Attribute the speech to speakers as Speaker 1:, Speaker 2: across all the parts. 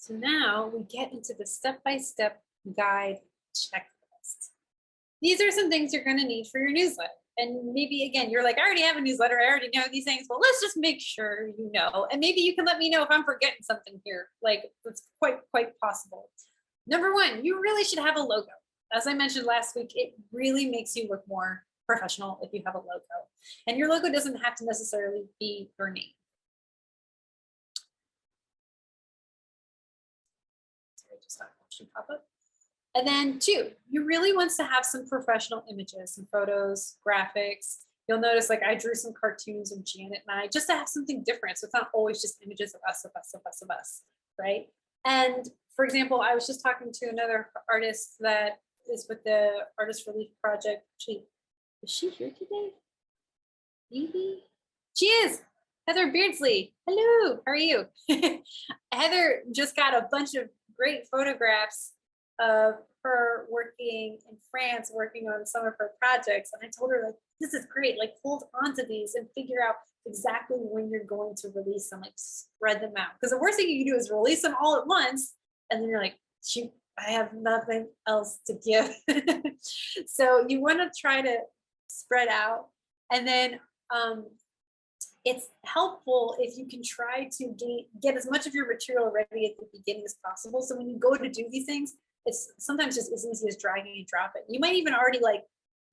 Speaker 1: So now we get into the step-by-step guide checklist. These are some things you're going to need for your newsletter. And maybe, again, you're like, I already have a newsletter. I already know these things. Well, let's just make sure you know. And maybe you can let me know if I'm forgetting something here. Like, it's quite possible. Number one, you really should have a logo. As I mentioned last week, it really makes you look more professional if you have a logo. And your logo doesn't have to necessarily be your name. Sorry, just not actually pop up. And then two, you really want to have some professional images, some photos, graphics. You'll notice like I drew some cartoons of Janet and I just to have something different. So it's not always just images of us, right? And for example, I was just talking to another artist that is with the Artist Relief Project. Is she here today? Maybe? She is. Heather Beardsley. Hello, how are you? Heather just got a bunch of great photographs of her working in France, working on some of her projects. And I told her, like, this is great, like hold on to these and figure out exactly when you're going to release them, like spread them out. Because the worst thing you can do is release them all at once. And then you're like, shoot, I have nothing else to give. So you want to try to spread out. And then it's helpful if you can try to get as much of your material ready at the beginning as possible. So when you go to do these things, it's sometimes just as easy as dragging and drop it. You might even already like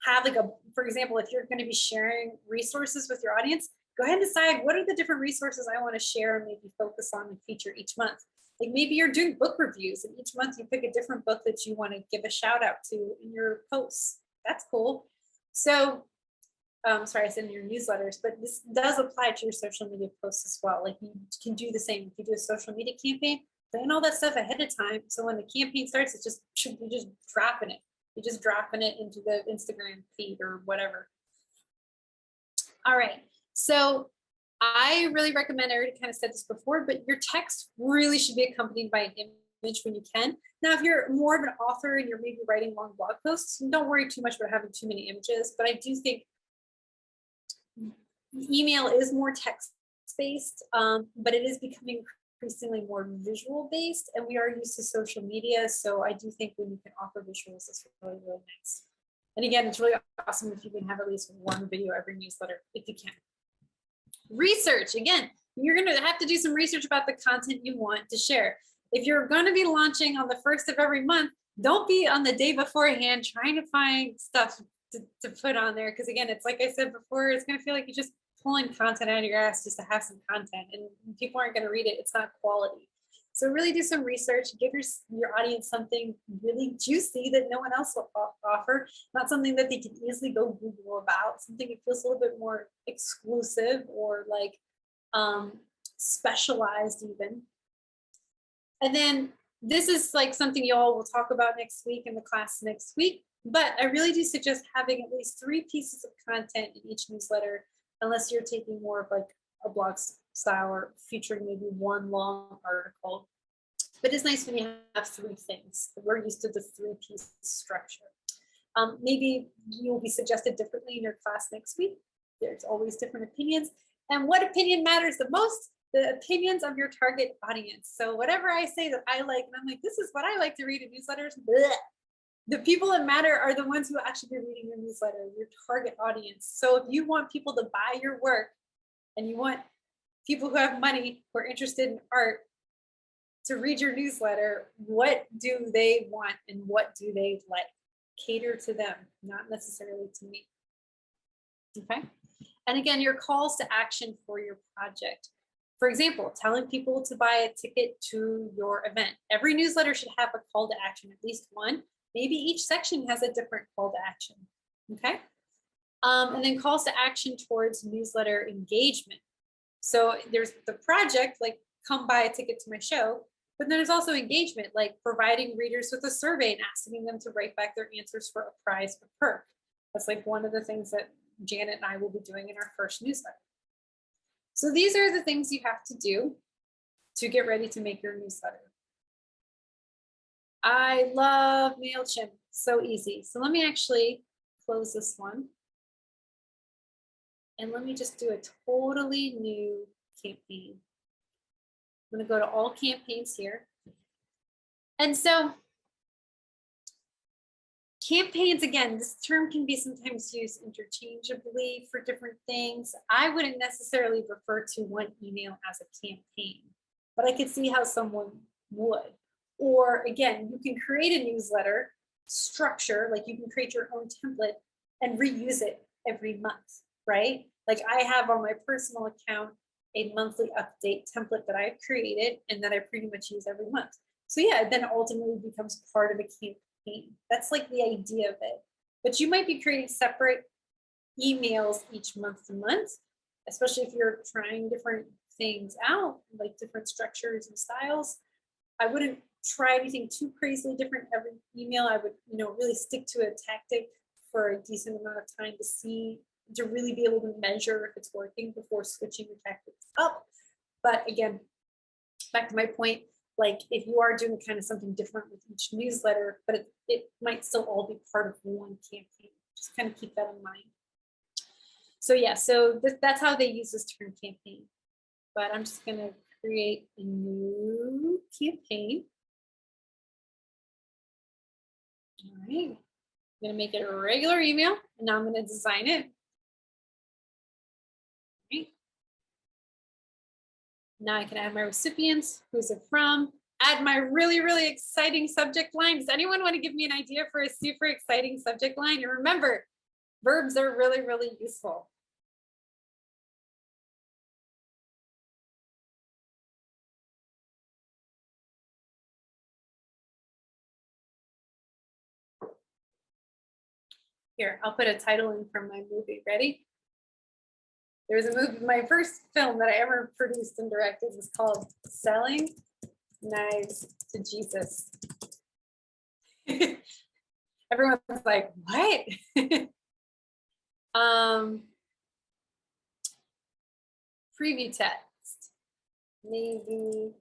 Speaker 1: have like for example, if you're going to be sharing resources with your audience, go ahead and decide what are the different resources I want to share and maybe focus on and feature each month. Like maybe you're doing book reviews and each month you pick a different book that you want to give a shout out to in your posts. That's cool. So sorry, I said in your newsletters, but this does apply to your social media posts as well. Like you can do the same. If you do a social media campaign, plan all that stuff ahead of time. So when the campaign starts, it's just, you're just dropping it. You're just dropping it into the Instagram feed or whatever. All right. So I really recommend, I already kind of said this before, but your text really should be accompanied by an image when you can. Now, if you're more of an author and you're maybe writing long blog posts, don't worry too much about having too many images, but I do think email is more text-based, but it is becoming increasingly more visual-based, and we are used to social media, so I do think when you can offer visuals, it's really, really nice. And again, it's really awesome if you can have at least one video every newsletter, if you can. Research, again, you're going to have to do some research about the content you want to share. If you're going to be launching on the 1st of every month, don't be on the day beforehand trying to find stuff to put on there, because again, it's like I said before, it's going to feel like you're just pulling content out of your ass just to have some content, and people aren't going to read it. It's not quality. So really do some research, give your audience something really juicy that no one else will offer, not something that they can easily go Google about, something that feels a little bit more exclusive or like specialized even. And then this is like something y'all will talk about next week in the class next week, but I really do suggest having at least 3 pieces of content in each newsletter, unless you're taking more of like a blog style or featuring maybe one long article. But it's nice when you have 3 things. We're used to the 3-piece structure. Maybe you'll be suggested differently in your class next week. There's always different opinions. And what opinion matters the most? The opinions of your target audience. So whatever I say that I like, and I'm like, this is what I like to read in newsletters, bleh. The people that matter are the ones who actually be reading your newsletter, your target audience. So if you want people to buy your work and you want people who have money, who are interested in art, to read your newsletter, what do they want and what do they like? Cater to them, not necessarily to me. Okay. And again, your calls to action for your project. For example, telling people to buy a ticket to your event. Every newsletter should have a call to action, at least one. Maybe each section has a different call to action. Okay. And then calls to action towards newsletter engagement. So there's the project, like come buy a ticket to my show, but then there's also engagement, like providing readers with a survey and asking them to write back their answers for a prize or perk. That's like one of the things that Janet and I will be doing in our first newsletter. So these are the things you have to do to get ready to make your newsletter. I love MailChimp, so easy. So let me actually close this one. And let me just do a totally new campaign. I'm going to go to all campaigns here. And so campaigns, again, this term can be sometimes used interchangeably for different things. I wouldn't necessarily refer to one email as a campaign, but I could see how someone would. Or again, you can create a newsletter structure, like you can create your own template and reuse it every month, right? Like I have on my personal account a monthly update template that I've created and that I pretty much use every month. So yeah, it then ultimately becomes part of a campaign. That's like the idea of it. But you might be creating separate emails each month to month, especially if you're trying different things out, like different structures and styles. I wouldn't try anything too crazily different every email. I would, really stick to a tactic for a decent amount of time to really be able to measure if it's working before switching your tactics up. But again, back to my point, like if you are doing kind of something different with each newsletter, but it might still all be part of one campaign. Just kind of keep that in mind. So yeah, so that's how they use this term campaign. But I'm just gonna create a new campaign. All right, I'm gonna make it a regular email, and now I'm gonna design it. Right. Now I can add my recipients, who's it from, add my really, really exciting subject line. Does anyone want to give me an idea for a super exciting subject line? And remember, verbs are really, really useful. Here, I'll put a title in from my movie. Ready? There was a movie, my first film that I ever produced and directed was called Selling Knives to Jesus. Everyone's like, what? Preview text. Maybe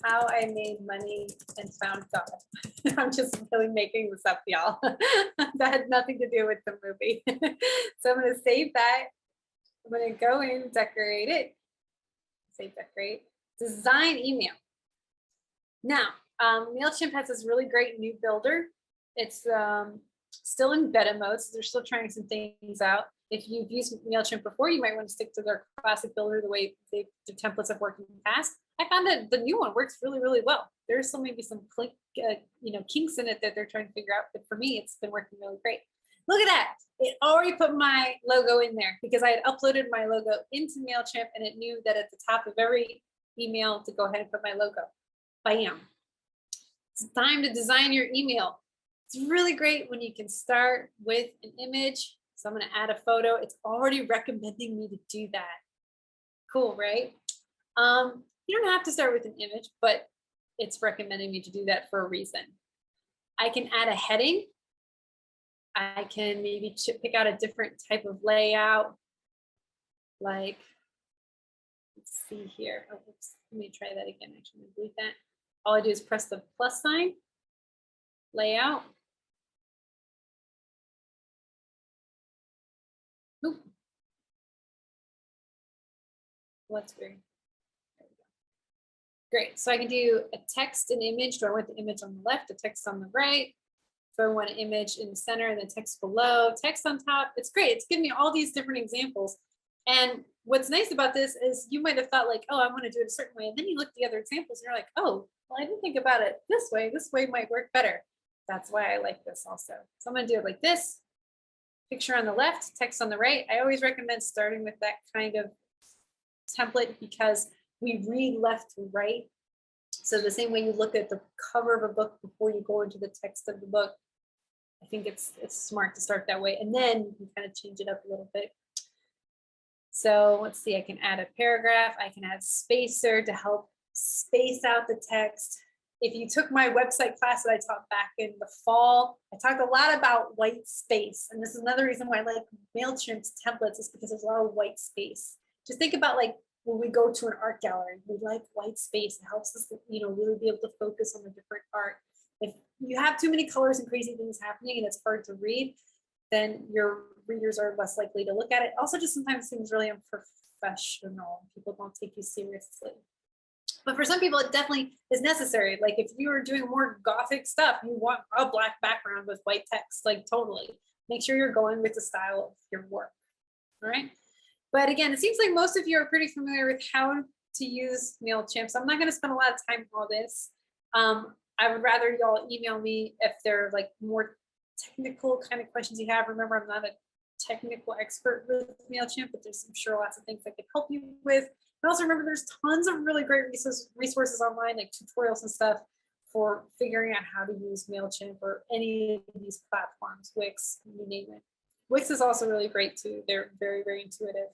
Speaker 1: how I made money and found God. I'm just really making this up, y'all. That had nothing to do with the movie. So I'm going to save that. I'm going to go in, decorate it. Save, decorate. Design email. Now, MailChimp has this really great new builder. It's still in beta mode, so they're still trying some things out. If you've used MailChimp before, you might want to stick to their classic builder the way the templates have worked in the past. I found that the new one works really, really well. There's still maybe some kinks in it that they're trying to figure out, but for me, it's been working really great. Look at that. It already put my logo in there because I had uploaded my logo into MailChimp and it knew that at the top of every email to go ahead and put my logo. Bam. It's time to design your email. It's really great when you can start with an image. So I'm going to add a photo. It's already recommending me to do that. Cool, right? You don't have to start with an image, but it's recommending me to do that for a reason. I can add a heading. I can maybe pick out a different type of layout. Like, let's see here. Oh, oops. Let me try that again. Actually, delete that. All I do is press the plus sign, layout. Oop. Well, that's weird. Great, so I can do a text and image. Do I want the image on the left, the text on the right? Do I want an image in the center and the text below, text on top? It's great, it's giving me all these different examples. And what's nice about this is you might have thought like, oh, I want to do it a certain way. And then you look at the other examples and you're like, oh, well, I didn't think about it this way might work better. That's why I like this also. So I'm gonna do it like this, picture on the left, text on the right. I always recommend starting with that kind of template because we read left to right. So the same way you look at the cover of a book before you go into the text of the book, I think it's smart to start that way. And then you can kind of change it up a little bit. So let's see, I can add a paragraph. I can add spacer to help space out the text. If you took my website class that I taught back in the fall, I talked a lot about white space. And this is another reason why I like MailChimp's templates is because there's a lot of white space. Just think about like when we go to an art gallery, we like white space. It helps us, really be able to focus on the different art. If you have too many colors and crazy things happening and it's hard to read, then your readers are less likely to look at it. Also, just sometimes seems really unprofessional. People don't take you seriously. But for some people, it definitely is necessary. Like if you are doing more Gothic stuff, you want a black background with white text, like totally. Make sure you're going with the style of your work, all right? But again, it seems like most of you are pretty familiar with how to use MailChimp. So I'm not gonna spend a lot of time on all this. I would rather y'all email me if they're like more technical kind of questions you have. Remember, I'm not a technical expert with MailChimp, but there's, I'm sure, lots of things I can help you with. And also remember, there's tons of really great resources online, like tutorials and stuff for figuring out how to use MailChimp or any of these platforms, Wix, you name it. Wix is also really great too. They're very, very intuitive.